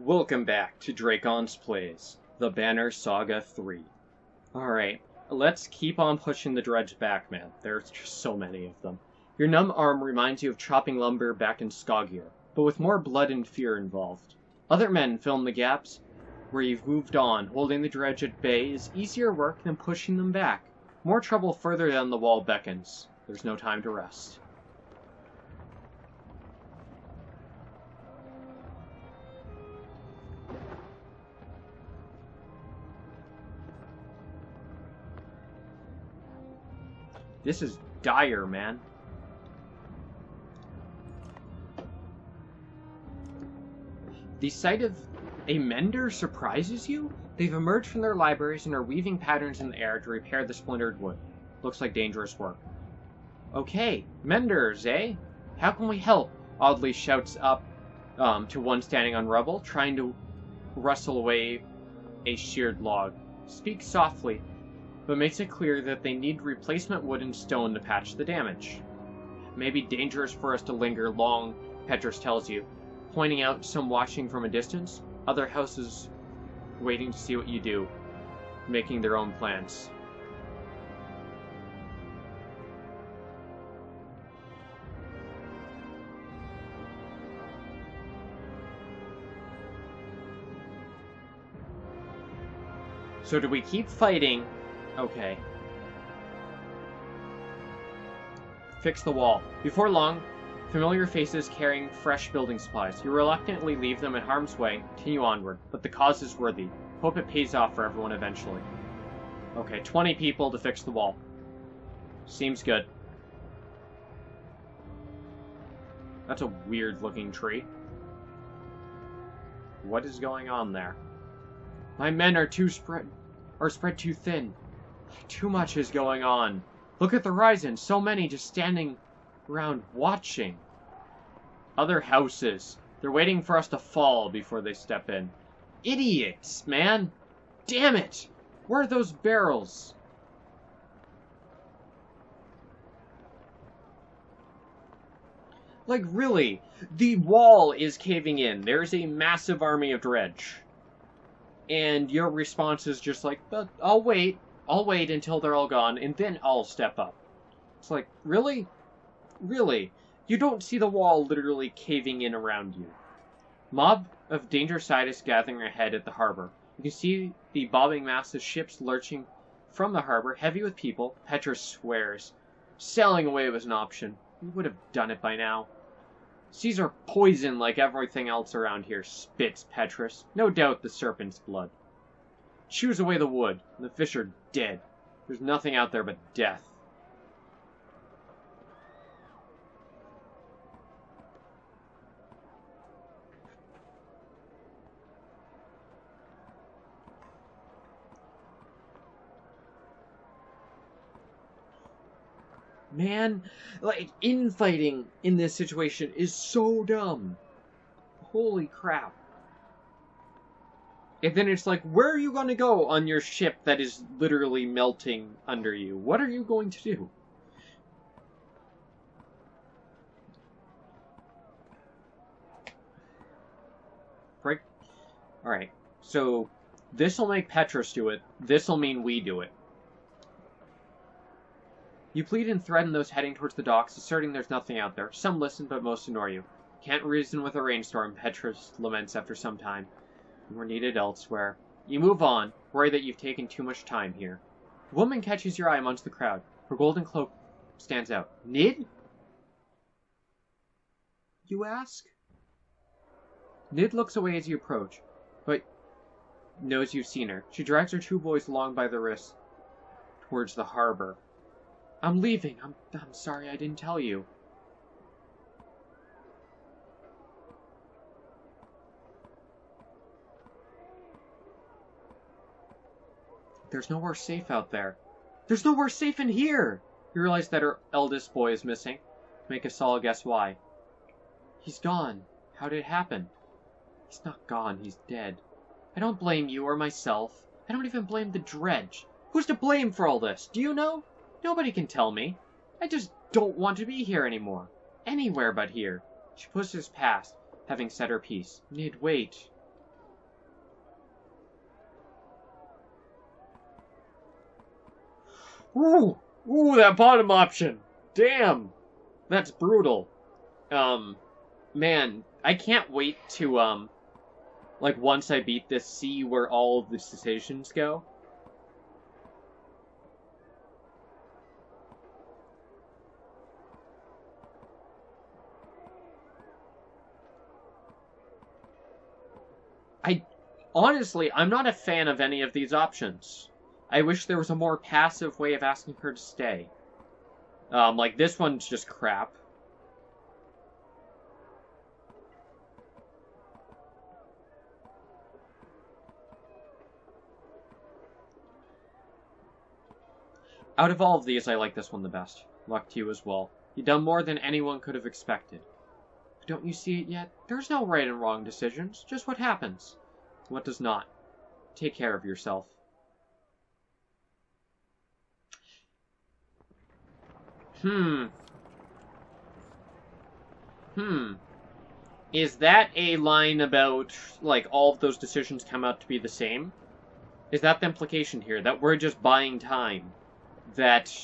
Welcome back to Drakon's Plays, The Banner Saga 3. Alright, let's keep on pushing the dredge back, man. There's just so many of them. Your numb arm reminds you of chopping lumber back in Skogir, but with more blood and fear involved. Other men fill in the gaps where you've moved on. Holding the dredge at bay is easier work than pushing them back. More trouble further down the wall beckons. There's no time to rest. This is dire, man. The sight of a mender surprises you? They've emerged from their libraries and are weaving patterns in the air to repair the splintered wood. Looks like dangerous work. Okay, menders, eh? How can we help? Oddly shouts up to one standing on rubble, trying to rustle away a sheared log. Speaks softly, but makes it clear that they need replacement wood and stone to patch the damage. Maybe dangerous for us to linger long, Petrus tells you, pointing out some watching from a distance, other houses waiting to see what you do, making their own plans. So do we keep fighting? Okay. Fix the wall. Before long, familiar faces carrying fresh building supplies. You reluctantly leave them in harm's way, continue onward, but the cause is worthy. Hope it pays off for everyone eventually. Okay, 20 people to fix the wall. Seems good. That's a weird-looking tree. What is going on there? My men are spread too thin. Too much is going on. Look at the horizon. So many just standing around watching. Other houses. They're waiting for us to fall before they step in. Idiots, man. Damn it. Where are those barrels? Like, really. The wall is caving in. There's a massive army of dredge. And your response is just like, but I'll wait. I'll wait until they're all gone, and then I'll step up. It's like, really? Really? You don't see the wall literally caving in around you. Mob of dangerous scientists gathering ahead at the harbor. You can see the bobbing mass of ships lurching from the harbor, heavy with people. Petrus swears. Sailing away was an option. We would have done it by now. Seas are poison like everything else around here, spits Petrus. No doubt the serpent's blood. Chews away the wood, and the fish are dead. There's nothing out there but death. Man, like, infighting in this situation is so dumb. Holy crap. And then it's like, where are you going to go on your ship that is literally melting under you? What are you going to do? Break. Alright, so this'll make Petrus do it. This'll mean we do it. You plead and threaten those heading towards the docks, asserting there's nothing out there. Some listen, but most ignore you. Can't reason with a rainstorm, Petrus laments after some time. We're needed elsewhere. You move on, worry that you've taken too much time here. A woman catches your eye amongst the crowd. Her golden cloak stands out. Nid? You ask? Nid looks away as you approach, but knows you've seen her. She drags her two boys along by the wrists towards the harbor. I'm leaving. I'm sorry I didn't tell you. There's nowhere safe out there. There's nowhere safe in here! You realize that her eldest boy is missing. Make a solid guess why. He's gone. How did it happen? He's not gone. He's dead. I don't blame you or myself. I don't even blame the dredge. Who's to blame for all this? Do you know? Nobody can tell me. I just don't want to be here anymore. Anywhere but here. She pushes past, having said her piece. Nid, wait. Ooh! Ooh, that bottom option! Damn! That's brutal. Man, I can't wait to, like, once I beat this, see where all of the decisions go. Honestly, I'm not a fan of any of these options. I wish there was a more passive way of asking her to stay. Like, this one's just crap. Out of all of these, I like this one the best. Luck to you as well. You've done more than anyone could have expected. Don't you see it yet? There's no right and wrong decisions, just what happens. What does not. Take care of yourself. Is that a line about, like, all of those decisions come out to be the same? Is that the implication here? That we're just buying time? That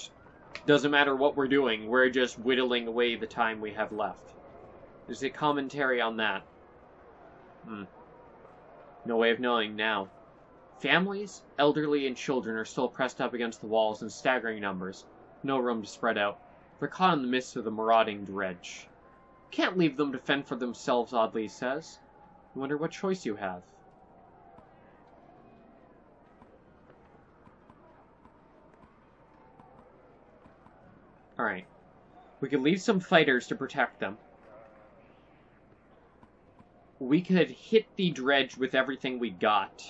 doesn't matter what we're doing, we're just whittling away the time we have left? Is it commentary on that? No way of knowing now. Families, elderly, and children are still pressed up against the walls in staggering numbers. No room to spread out. They're caught in the midst of the marauding dredge. Can't leave them to fend for themselves, Audley says. I wonder what choice you have. Alright. We could leave some fighters to protect them. We could hit the dredge with everything we got.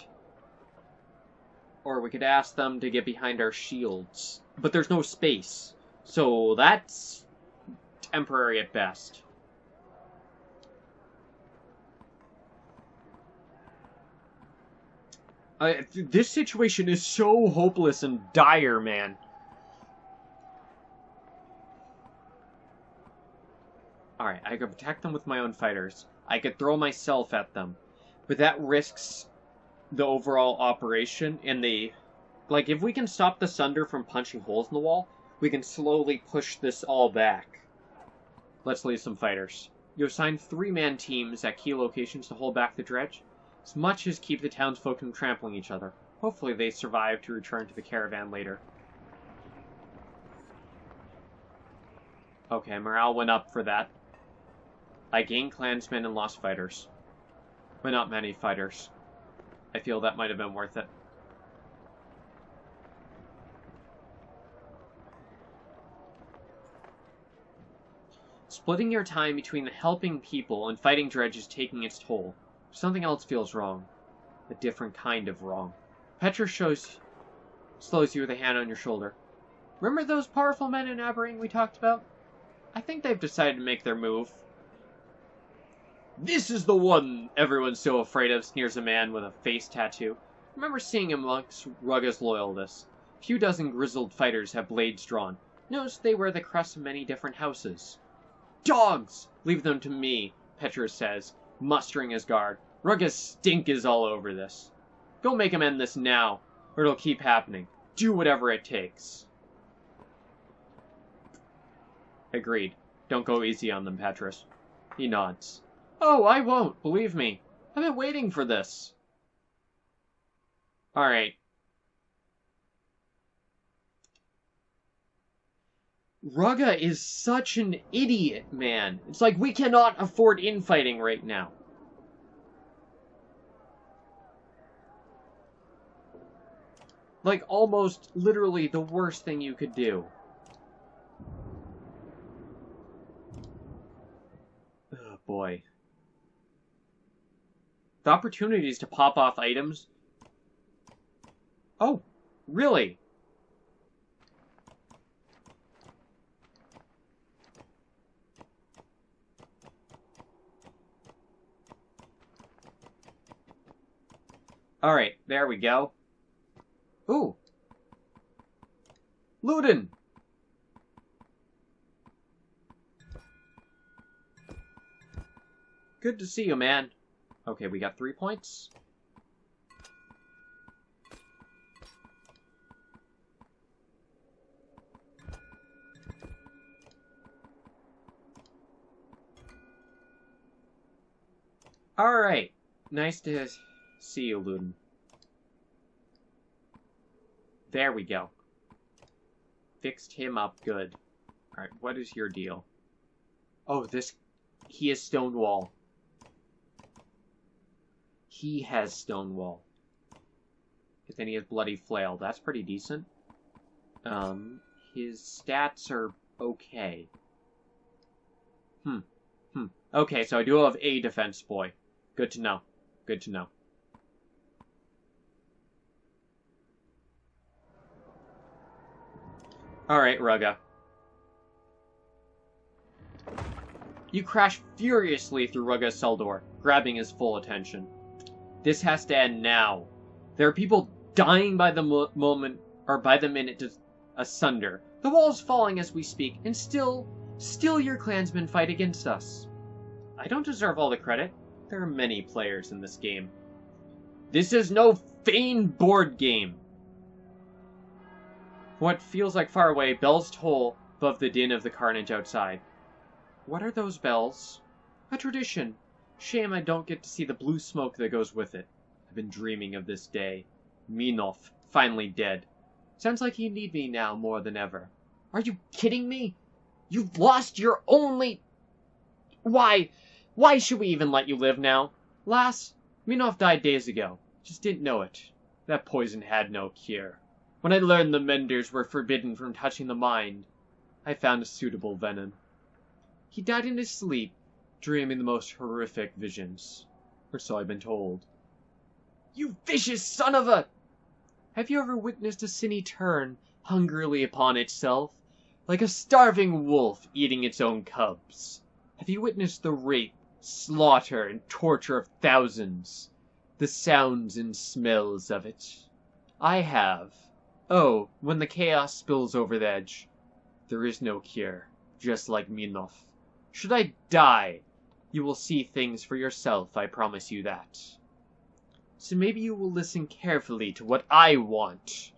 Or we could ask them to get behind our shields. But there's no space. So that's temporary at best. This situation is so hopeless and dire, man. Alright, I could protect them with my own fighters. I could throw myself at them. But that risks the overall operation and the... Like, if we can stop the Sunder from punching holes in the wall, we can slowly push this all back. Let's leave some fighters. You assign 3-man teams at key locations to hold back the dredge, as much as keep the townsfolk from trampling each other. Hopefully they survive to return to the caravan later. Okay, morale went up for that. I gained clansmen and lost fighters. But not many fighters. I feel that might have been worth it. Splitting your time between helping people and fighting dredge is taking its toll. Something else feels wrong. A different kind of wrong. Petra slows you with a hand on your shoulder. Remember those powerful men in Aberring we talked about? I think they've decided to make their move. This is the one everyone's so afraid of, sneers a man with a face tattoo. Remember seeing him amongst Rugga's loyalists. A few dozen grizzled fighters have blades drawn. Notice they wear the crests of many different houses. Dogs! Leave them to me, Petra says, mustering his guard. Rugga's stink is all over this. Go make him end this now, or it'll keep happening. Do whatever it takes. Agreed. Don't go easy on them, Petrus. He nods. Oh, I won't, believe me. I've been waiting for this. Alright. Rugga is such an idiot, man. It's like we cannot afford infighting right now. Like, almost literally the worst thing you could do. Oh, boy. The opportunities to pop off items... Oh, really? Alright, there we go. Ooh. Ludin! Good to see you, man. Okay, we got 3 points. Alright. Nice to see you, Luden. There we go. Fixed him up good. Alright, what is your deal? Oh, he is Stonewall. He has Stonewall. But then he has Bloody Flail. That's pretty decent. His stats are okay. Okay, so I do have a defense boy. Good to know. Good to know. Alright, Rugga. You crash furiously through Rugga's cell door, grabbing his full attention. This has to end now. There are people dying by the moment, or by the minute asunder. The wall's falling as we speak, and still your clansmen fight against us. I don't deserve all the credit. There are many players in this game. This is no feigned board game. What feels like far away, bells toll above the din of the carnage outside. What are those bells? A tradition. Shame I don't get to see the blue smoke that goes with it. I've been dreaming of this day. Minolf, finally dead. Sounds like you need me now more than ever. Are you kidding me? You've lost your only... Why should we even let you live now? Lass, Minolf died days ago. Just didn't know it. That poison had no cure. When I learned the menders were forbidden from touching the mind, I found a suitable venom. He died in his sleep, dreaming the most horrific visions. Or so I've been told. You vicious son of a... Have you ever witnessed a city turn hungrily upon itself, like a starving wolf eating its own cubs? Have you witnessed the rape, slaughter, and torture of thousands? The sounds and smells of it? I have. Oh, when the chaos spills over the edge, there is no cure, just like Minolf. Should I die, you will see things for yourself, I promise you that. So maybe you will listen carefully to what I want.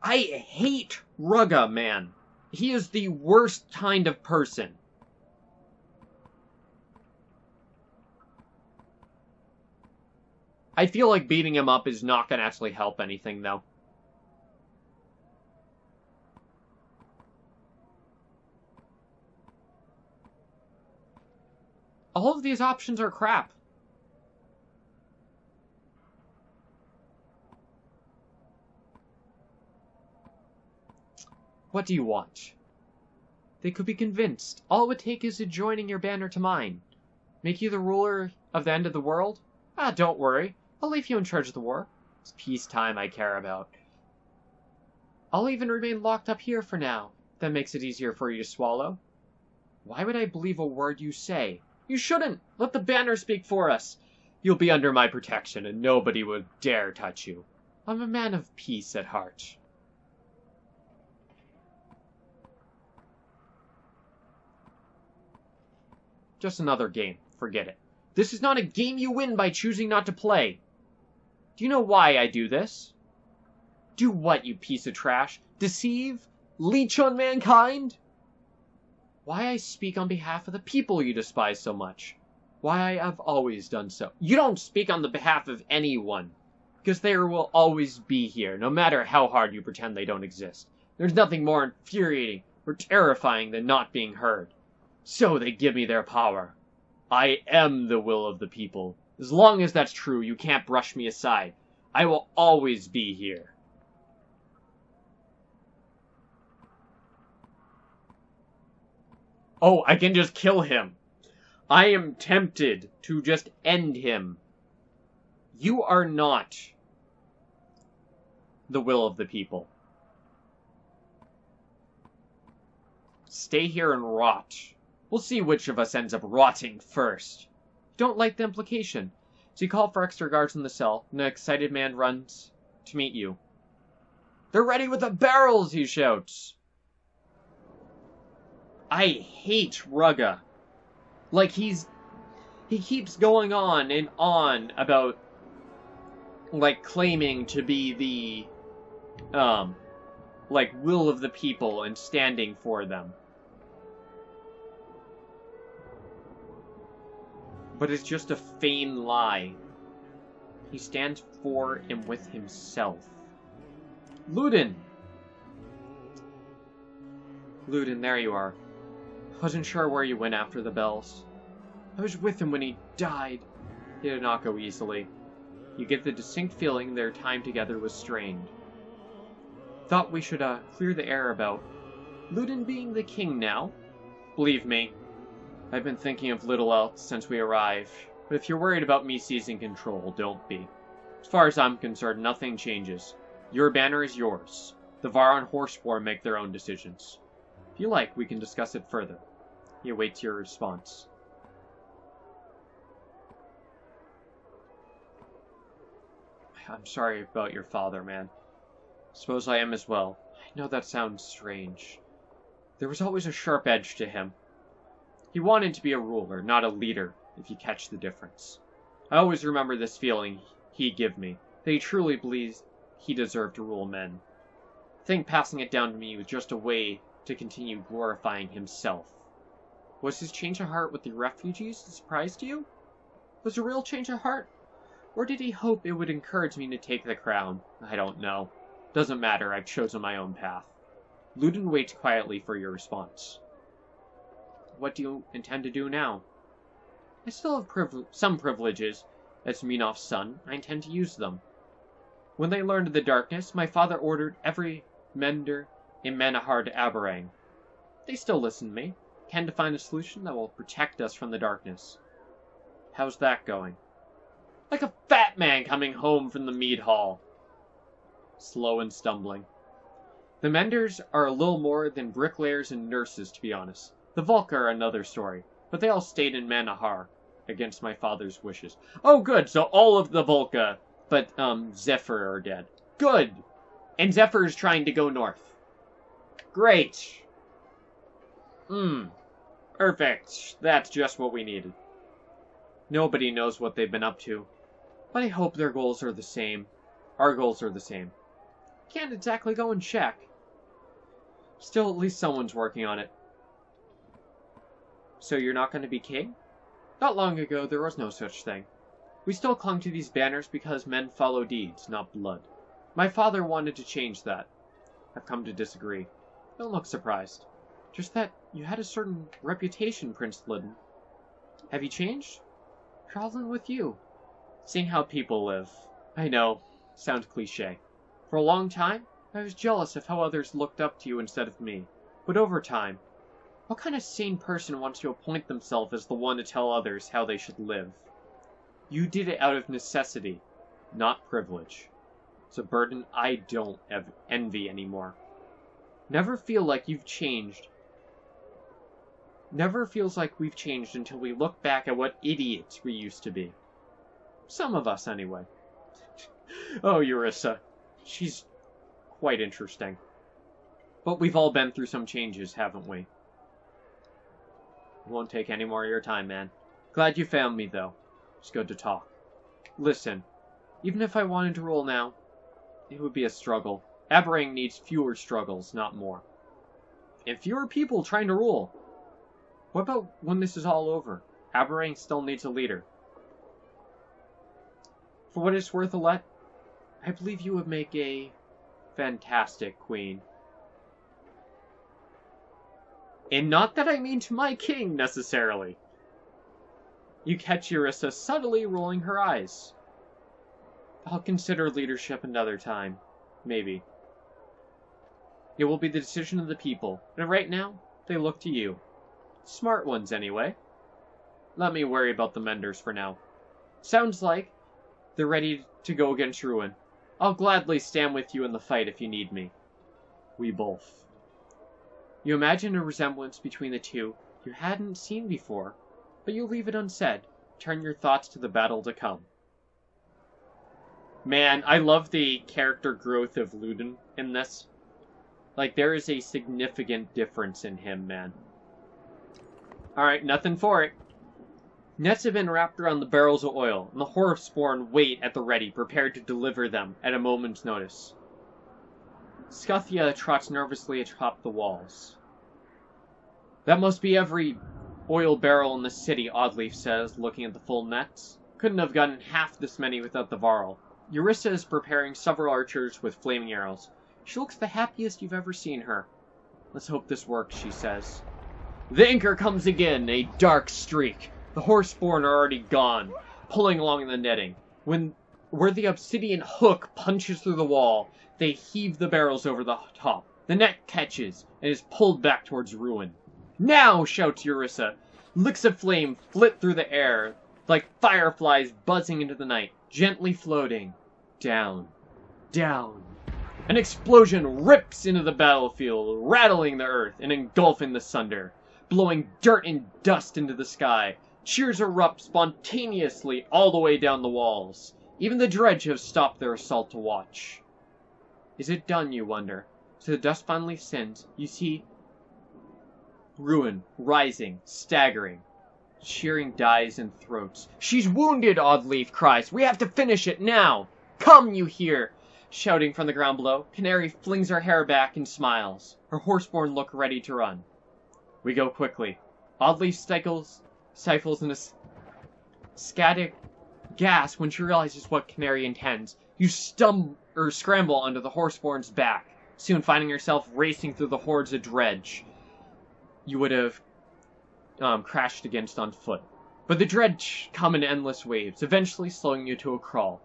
I hate Rugga, man. He is the worst kind of person. I feel like beating him up is not going to actually help anything, though. All of these options are crap. What do you want? They could be convinced. All it would take is adjoining your banner to mine. Make you the ruler of the end of the world? Ah, don't worry. I'll leave you in charge of the war. It's peacetime I care about. I'll even remain locked up here for now. That makes it easier for you to swallow. Why would I believe a word you say? You shouldn't! Let the banner speak for us! You'll be under my protection, and nobody would dare touch you. I'm a man of peace at heart. Just another game. Forget it. This is not a game you win by choosing not to play. Do you know why I do this? Do what, you piece of trash? Deceive? Leech on mankind? Why I speak on behalf of the people you despise so much. Why I have always done so. You don't speak on the behalf of anyone. Because they will always be here, no matter how hard you pretend they don't exist. There's nothing more infuriating or terrifying than not being heard. So they give me their power. I am the will of the people. As long as that's true, you can't brush me aside. I will always be here. Oh, I can just kill him. I am tempted to just end him. You are not the will of the people. Stay here and rot. We'll see which of us ends up rotting first. Don't like the implication. So you call for extra guards in the cell, and an excited man runs to meet you. They're ready with the barrels, he shouts. I hate Rugga. Like, he's He keeps going on and on about, like, claiming to be the, like, will of the people and standing for them. But it's just a feigned lie. He stands for and with himself. Ludin! Ludin, there you are. Wasn't sure where you went after the bells. I was with him when he died. He did not go easily. You get the distinct feeling their time together was strained. Thought we should, clear the air about Ludin being the king now. Believe me, I've been thinking of little else since we arrived. But if you're worried about me seizing control, don't be. As far as I'm concerned, nothing changes. Your banner is yours. The Varan Horseborn make their own decisions. If you like, we can discuss it further. He awaits your response. I'm sorry about your father, man. Suppose I am as well. I know that sounds strange. There was always a sharp edge to him. He wanted to be a ruler, not a leader, if you catch the difference. I always remember this feeling he give me, that he truly believes he deserved to rule men. I think passing it down to me was just a way to continue glorifying himself. Was his change of heart with the refugees a surprise to you? Was it a real change of heart? Or did he hope it would encourage me to take the crown? I don't know. Doesn't matter, I've chosen my own path. Ludin waits quietly for your response. What do you intend to do now? I still have some privileges. As Minof's son, I intend to use them. When they learned of the darkness, my father ordered every mender in Manahar to Aberrang. They still listen to me. Can to find a solution that will protect us from the darkness. How's that going? Like a fat man coming home from the mead hall. Slow and stumbling. The Menders are a little more than bricklayers and nurses, to be honest. The Volca are another story, but they all stayed in Manahar against my father's wishes. Oh, good, so all of the Volca, but, Zephyr are dead. Good! And Zephyr is trying to go north. Great! Perfect. That's just what we needed. Nobody knows what they've been up to, but I hope their goals are the same. Our goals are the same. Can't exactly go and check. Still, at least someone's working on it. So you're not going to be king? Not long ago, there was no such thing. We still clung to these banners because men follow deeds, not blood. My father wanted to change that. I've come to disagree. Don't look surprised. Just that you had a certain reputation, Prince Ludin. Have you changed? Traveling with you. Seeing how people live. I know, sounds cliché. For a long time, I was jealous of how others looked up to you instead of me. But over time, what kind of sane person wants to appoint themselves as the one to tell others how they should live? You did it out of necessity, not privilege. It's a burden I don't envy anymore. Never feel like you've changed. Never feels like we've changed until we look back at what idiots we used to be. Some of us, anyway. Oh, Eurissa. She's quite interesting. But we've all been through some changes, haven't we? Won't take any more of your time, man. Glad you found me, though. It's good to talk. Listen, even if I wanted to rule now, it would be a struggle. Aberrang needs fewer struggles, not more. And fewer people trying to rule. What about when this is all over? Aberrang still needs a leader. For what it's worth, Alette, I believe you would make a fantastic queen. And not that I mean to my king, necessarily. You catch Eurissa subtly rolling her eyes. I'll consider leadership another time. Maybe. It will be the decision of the people, and right now, they look to you. Smart ones, anyway. Let me worry about the Menders for now. Sounds like they're ready to go against Ruin. I'll gladly stand with you in the fight if you need me. We both. You imagine a resemblance between the two you hadn't seen before, but you leave it unsaid. Turn your thoughts to the battle to come. Man, I love the character growth of Ludin in this. Like, there is a significant difference in him, man. Alright, nothing for it. Nets have been wrapped around the barrels of oil, and the horse-born wait at the ready, prepared to deliver them at a moment's notice. Scuthia trots nervously atop the walls. That must be every oil barrel in the city, Oddleaf says, looking at the full nets. Couldn't have gotten half this many without the Varl. Eurissa is preparing several archers with flaming arrows. She looks the happiest you've ever seen her. Let's hope this works, she says. The anchor comes again, a dark streak. The horseborn are already gone, pulling along the netting. Where the obsidian hook punches through the wall, they heave the barrels over the top. The net catches and is pulled back towards ruin. Now, shouts Eurissa. Licks of flame flit through the air, like fireflies buzzing into the night, gently floating. Down, down. An explosion rips into the battlefield, rattling the earth and engulfing the sunder, blowing dirt and dust into the sky. Cheers erupt spontaneously all the way down the walls. Even the dredge have stopped their assault to watch. Is it done, you wonder? So the dust finally sends. You see ruin, rising, staggering. Shearing dies in throats. She's wounded, Oddleaf cries. We have to finish it now. Come, you hear. Shouting from the ground below, Canary flings her hair back and smiles. Her horseborn look ready to run. We go quickly. Oddleaf stifles in a scatic gasp when she realizes what Canary intends. You scramble onto the horseborn's back, soon finding yourself racing through the hordes of dredge you would have crashed against on foot. But the dredge come in endless waves, eventually slowing you to a crawl.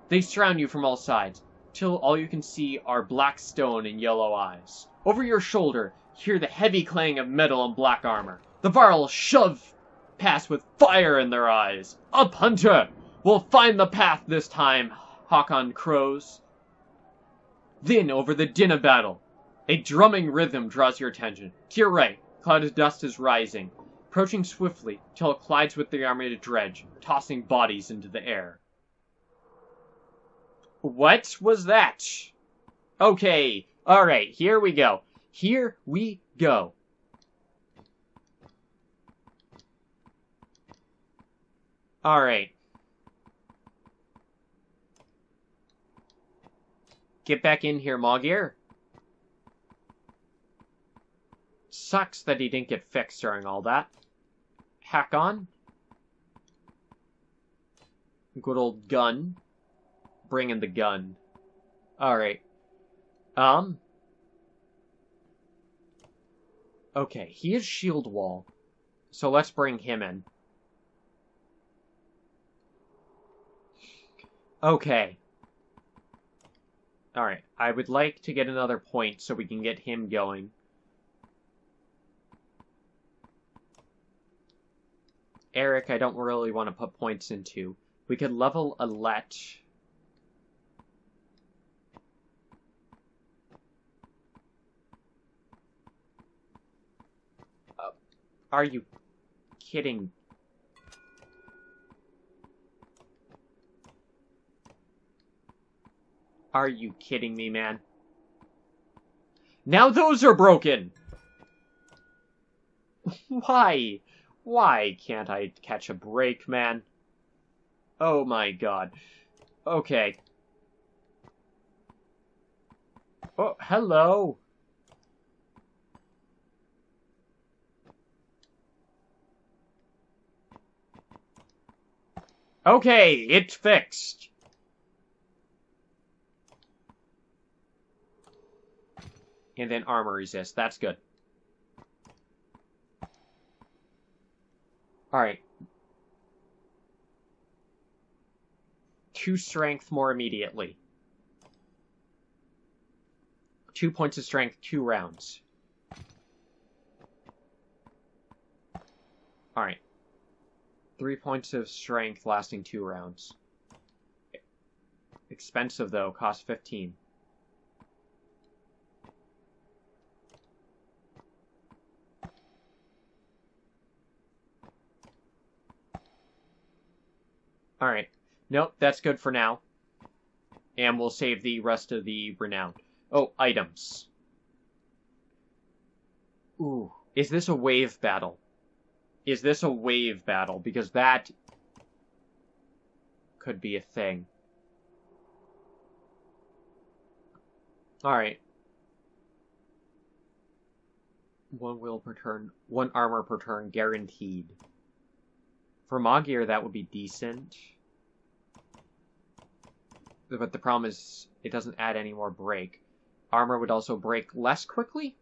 They surround you from all sides, till all you can see are black stone and yellow eyes. Over your shoulder, hear the heavy clang of metal and black armor. The Varl shove past with fire in their eyes. Up, hunter! We'll find the path this time, Hakon crows. Then, over the din of battle, a drumming rhythm draws your attention. To your right, a cloud of dust is rising, approaching swiftly till it collides with the army of dredge, tossing bodies into the air. What was that? Okay, alright, here we go. Here we go. Alright. Get back in here, Mogir. Sucks that he didn't get fixed during all that. Hack on. Good old gun. Bring in the gun. Alright. Okay, he is shield wall. So let's bring him in. Okay. Alright, I would like to get another point so we can get him going. Eric, I don't really want to put points into. We could level Alette. Are you kidding? Are you kidding me, man? Now those are broken! Why? Why can't I catch a break, man? Oh my god. Okay. Oh, hello. Okay, it's fixed. And then armor resist. That's good. Alright. 2 strength more immediately. 2 points of strength, 2 rounds. Alright. 3 points of strength lasting 2 rounds. Expensive, though. Cost 15. Alright. Nope, that's good for now. And we'll save the rest of the renown. Oh, items. Ooh, is this a wave battle? Is this a wave battle? Because that could be a thing. Alright. 1 will per turn. 1 armor per turn, guaranteed. For Magir, that would be decent. But the problem is, it doesn't add any more break. Armor would also break less quickly?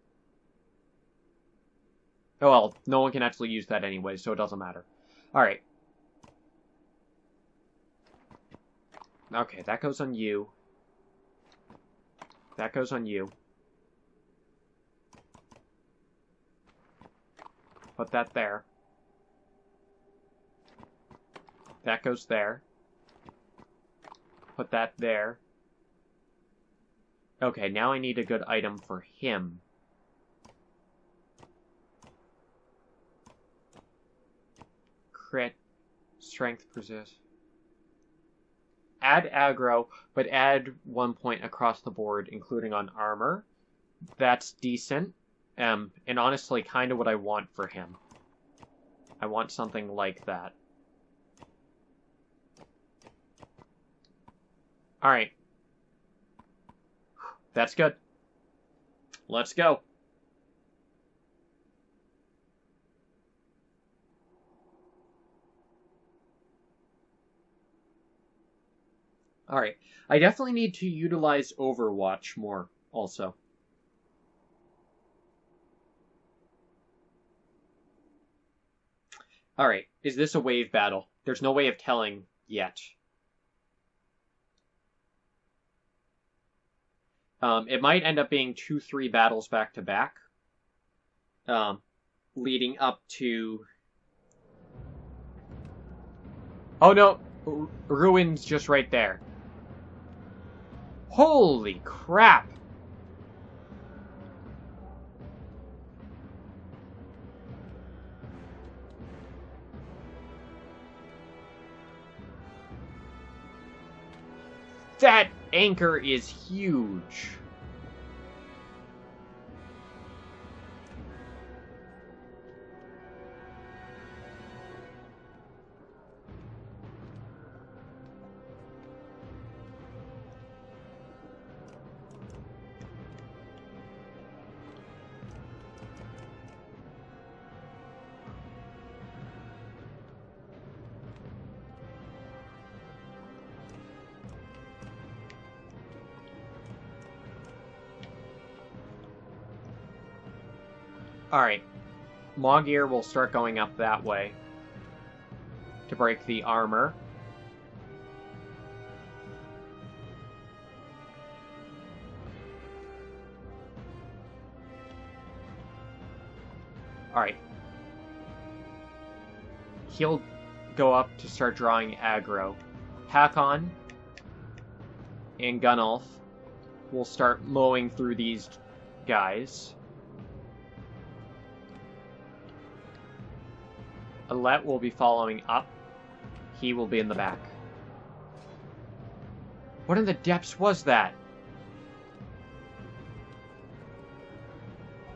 Oh well, no one can actually use that anyway, so it doesn't matter. Alright. Okay, that goes on you. That goes on you. Put that there. That goes there. Put that there. Okay, now I need a good item for him. Crit. Strength persist. Add aggro, but add 1 point across the board, including on armor. That's decent. And honestly, kind of what I want for him. I want something like that. Alright. That's good. Let's go. Alright. I definitely need to utilize Overwatch more, also. Alright. Is this a wave battle? There's no way of telling yet. It might end up being 2-3 battles back to back. Leading up to... Oh no! Ruin's just right there. Holy crap! That anchor is huge. Alright. Magir will start going up that way to break the armor. Alright. He'll go up to start drawing aggro. Hakon and Gunnulf will start mowing through these guys. Alette will be following up. He will be in the back. What in the depths was that?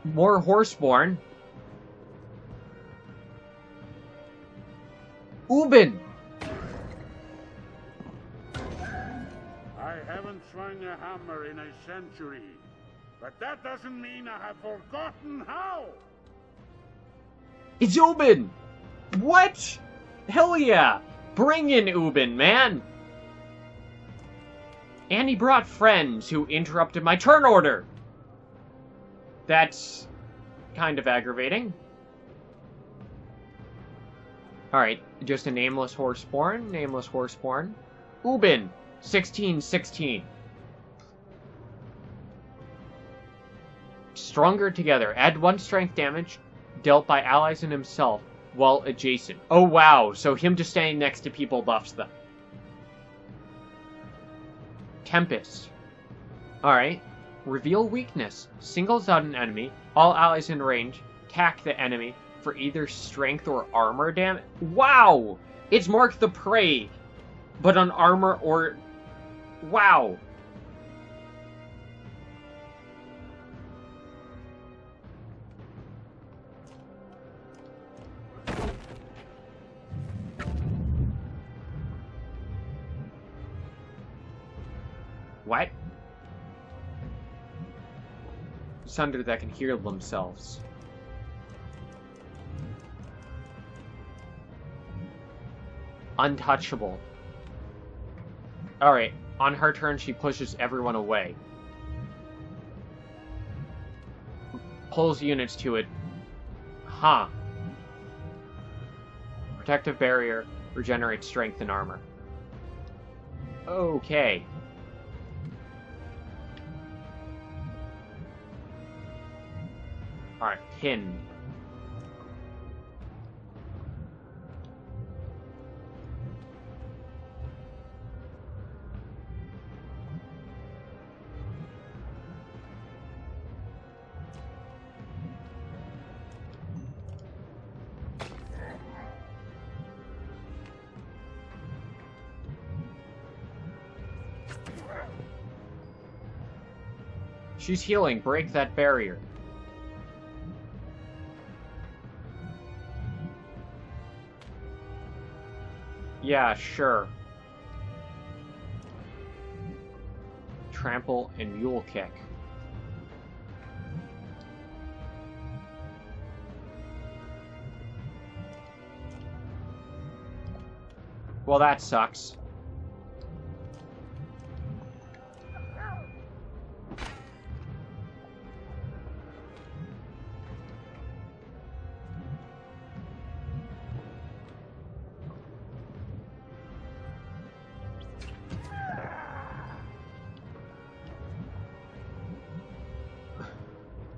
More Horseborn. Ubin! I haven't swung a hammer in a century, but that doesn't mean I have forgotten how. It's Ubin! What? Hell yeah! Bring in Ubin, man! And he brought friends who interrupted my turn order! That's kind of aggravating. Alright, just a nameless Horseborn, nameless Horseborn. Ubin, 1616. Stronger together. Add 1 strength damage dealt by allies and himself while adjacent. Oh wow, so him just standing next to people buffs them. Tempest. Alright. Reveal weakness. Singles out an enemy. All allies in range. Attack the enemy for either strength or armor damage. Wow! It's Mark the Prey, but on armor or... Wow! What? It's under that can heal themselves. Untouchable. Alright, on her turn, she pushes everyone away. Pulls units to it. Huh. Protective barrier. Regenerates strength and armor. Okay. Alright, pin. She's healing. Break that barrier. Yeah, sure. Trample and mule kick. Well, that sucks.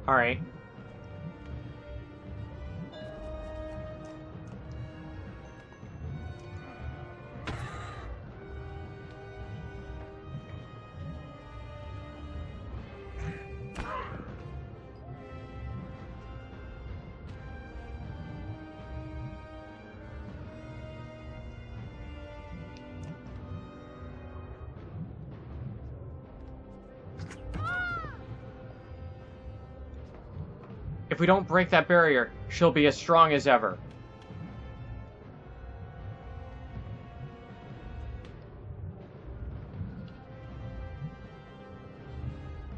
Alright. If we don't break that barrier, she'll be as strong as ever.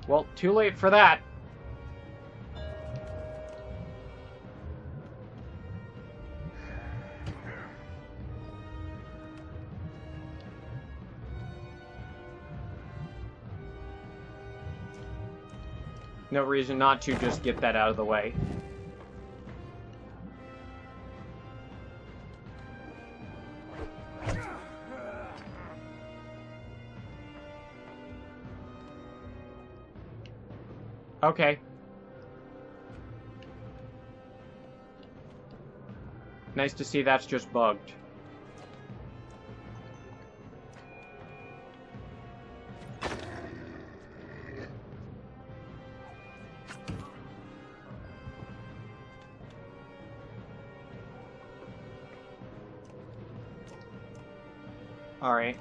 Well, too late for that. No reason not to just get that out of the way. Okay. Nice to see that's just bugged. Alright.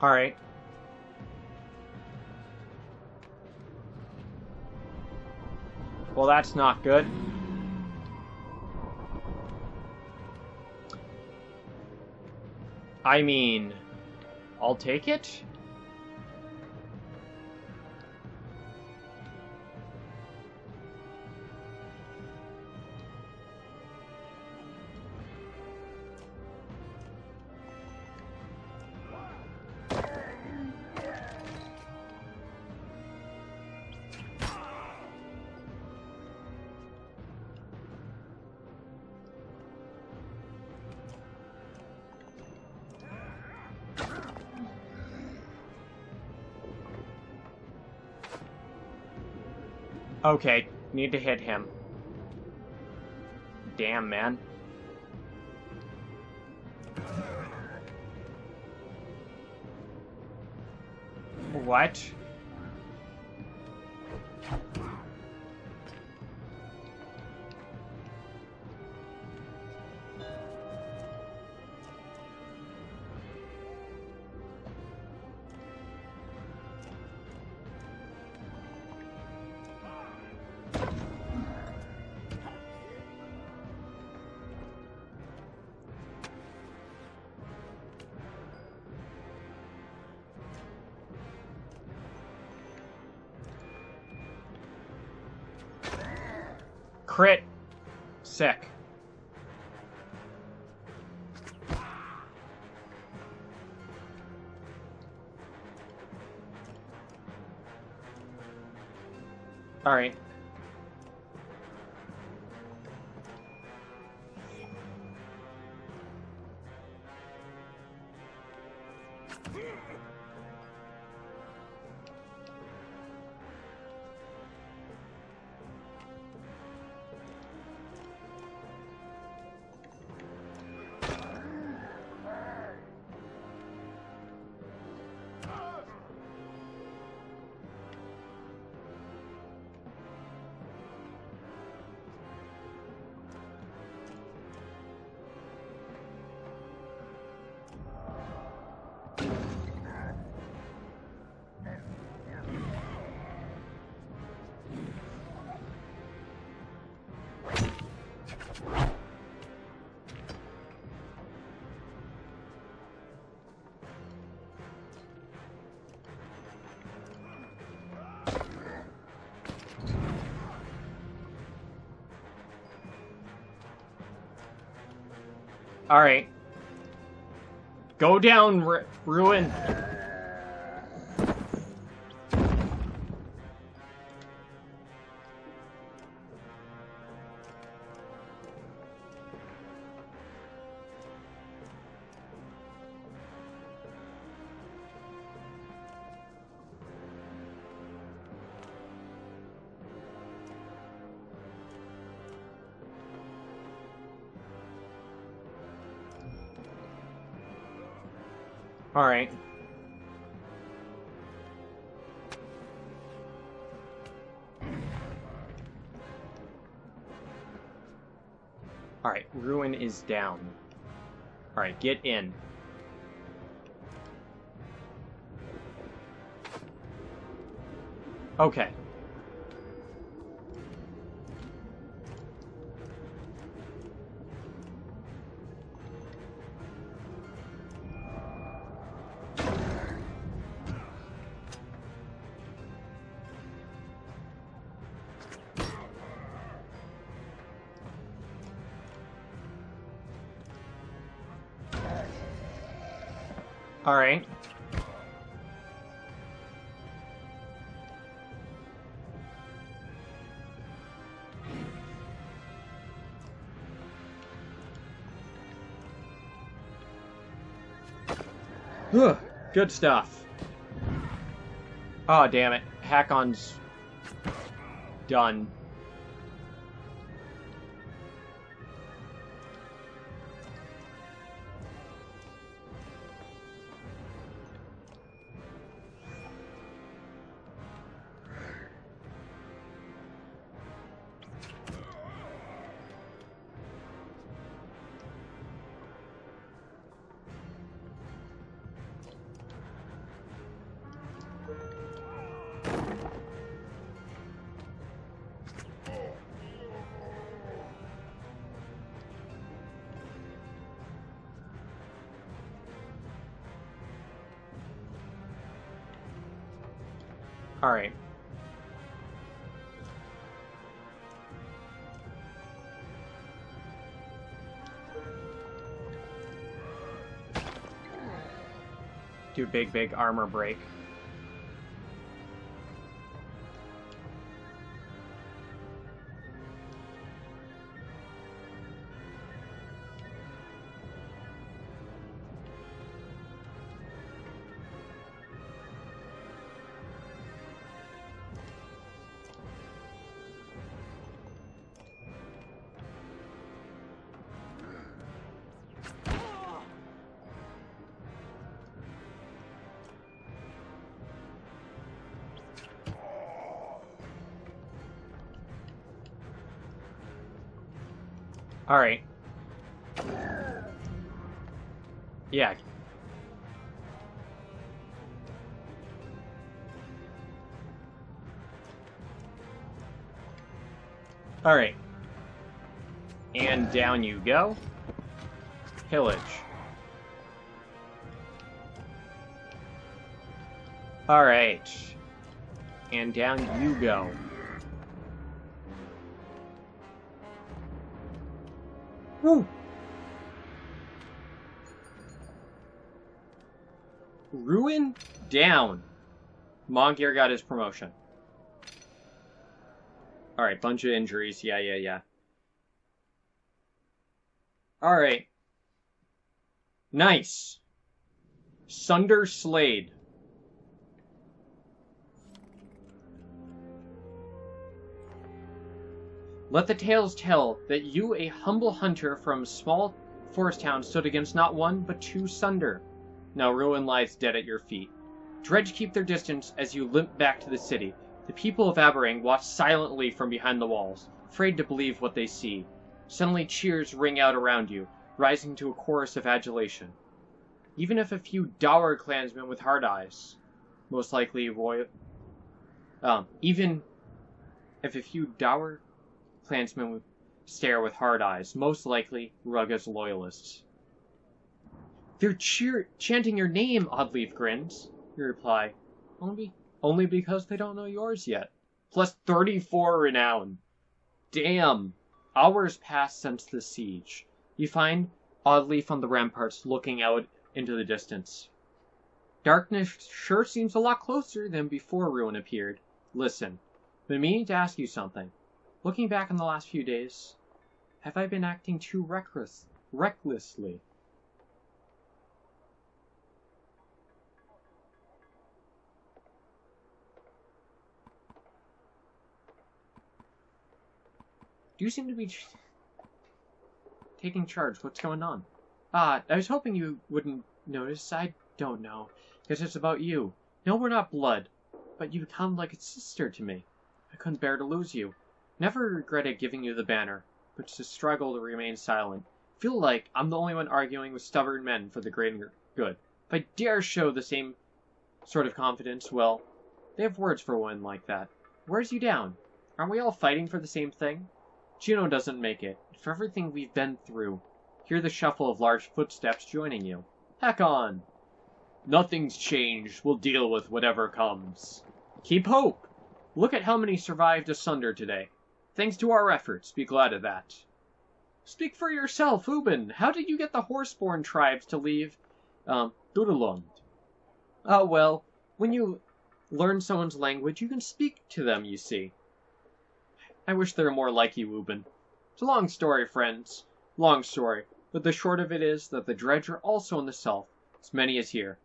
Alright. Well, that's not good. I mean, I'll take it? Okay, need to hit him. Damn, man. What? Crit. Sick. Alright. Alright. Go down, Ruin. Alright. Alright, Ruin is down. Alright, get in. Okay. Alright. Good stuff. Oh, damn it. Hakon's done. Alright. Do big armor break. Alright. Yeah. Alright. And down you go. Pillage. Alright. And down you go. Woo! Ruin down. Mongir got his promotion. Alright, bunch of injuries. Yeah. Alright. Nice. Sunder Slade. Let the tales tell that you, a humble hunter from a small forest town, stood against not one, but two Sunder. Now Ruin lies dead at your feet. Dredge keep their distance as you limp back to the city. The people of Aberrang watch silently from behind the walls, afraid to believe what they see. Suddenly cheers ring out around you, rising to a chorus of adulation. Even if a few dour clansmen with hard eyes, most likely even if a few dour clansmen stare with hard eyes, most likely Rugga's loyalists. They're chanting your name, Oddleaf grins. You reply, only because they don't know yours yet. Plus 34 renown. Damn. Hours pass since the siege. You find Oddleaf on the ramparts looking out into the distance. Darkness sure seems a lot closer than before Ruin appeared. Listen, been meaning to ask you something. Looking back on the last few days, have I been acting too recklessly? Do you seem to be taking charge? What's going on? I was hoping you wouldn't notice. I don't know. Guess it's about you. No, we're not blood, but you become like a sister to me. I couldn't bear to lose you. Never regretted giving you the banner, but to struggle to remain silent. Feel like I'm the only one arguing with stubborn men for the greater good. If I dare show the same sort of confidence, well, they have words for one like that. Wears you down. Aren't we all fighting for the same thing? Juno doesn't make it. For everything we've been through, hear the shuffle of large footsteps joining you. Heck on! Nothing's changed. We'll deal with whatever comes. Keep hope! Look at how many survived asunder today. Thanks to our efforts, be glad of that. Speak for yourself, Ubin. How did you get the Horseborn tribes to leave, Dudalund? Oh, well, when you learn someone's language, you can speak to them, you see. I wish they were more like you, Ubin. It's a long story, friends. Long story. But the short of it is that the Dredge are also in the south, as many as here.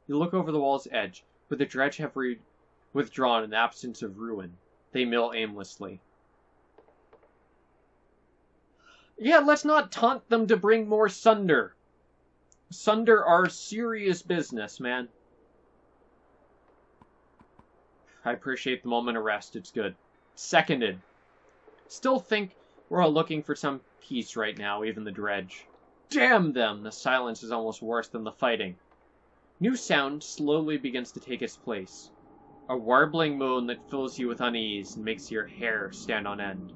You look over the wall's edge, where the Dredge have withdrawn in the absence of Ruin. They mill aimlessly. Yeah, let's not taunt them to bring more Sunder. Sunder are serious business, man. I appreciate the moment of rest. It's good. Seconded. Still think we're all looking for some peace right now, even the Dredge. Damn them! The silence is almost worse than the fighting. New sound slowly begins to take its place. A warbling moan that fills you with unease and makes your hair stand on end.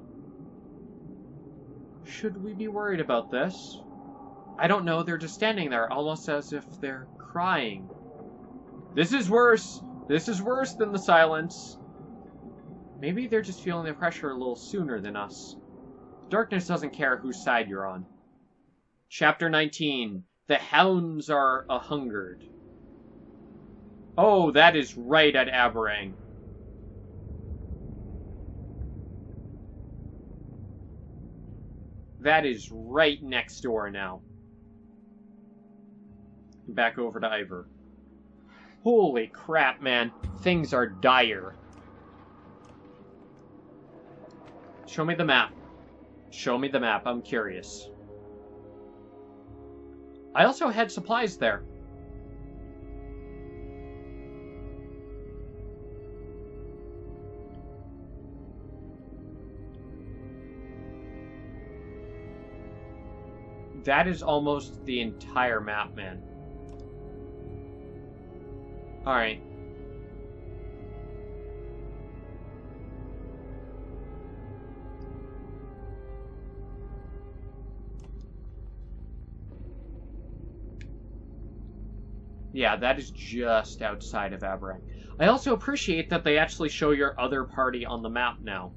Should we be worried about this? I don't know, they're just standing there, almost as if they're crying. This is worse! This is worse than the silence. Maybe they're just feeling the pressure a little sooner than us. Darkness doesn't care whose side you're on. Chapter 19. The Hounds are a-hungered. Oh, that is right at Aberrang. That is right next door now. Back over to Ivor. Holy crap, man. Things are dire. Show me the map. Show me the map. I'm curious. I also had supplies there. that is almost the entire map, man. Alright. Yeah, that is just outside of Aberrang. I also appreciate that they actually show your other party on the map now.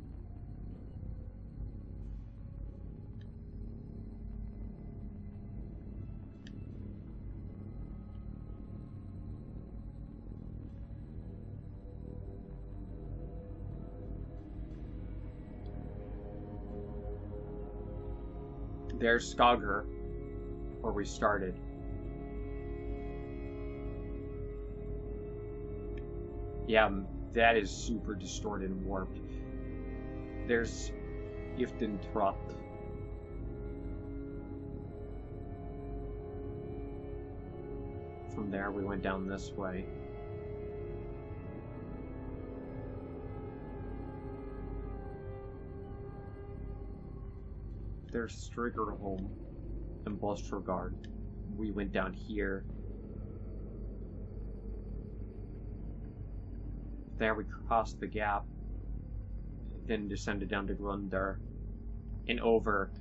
There's Saga, where we started. Yeah, that is super distorted and warped. There's Iftentrop. From there, we went down this way. There's Striggerholm and Blostrogard. We went down here. There we crossed the gap. Then descended down to Grunder. And over.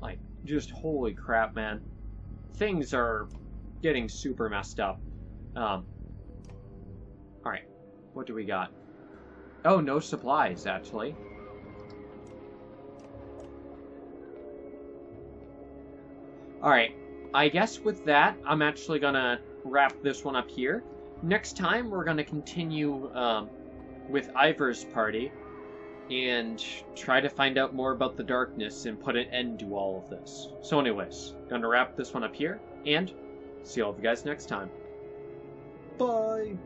Like, just holy crap, man. Things are getting super messed up. Alright. What do we got? Oh, no supplies, actually. Alright, I guess with that, I'm actually gonna wrap this one up here. Next time, we're gonna continue with Ivor's party and try to find out more about the darkness and put an end to all of this. So anyways, gonna wrap this one up here, and see all of you guys next time. Bye!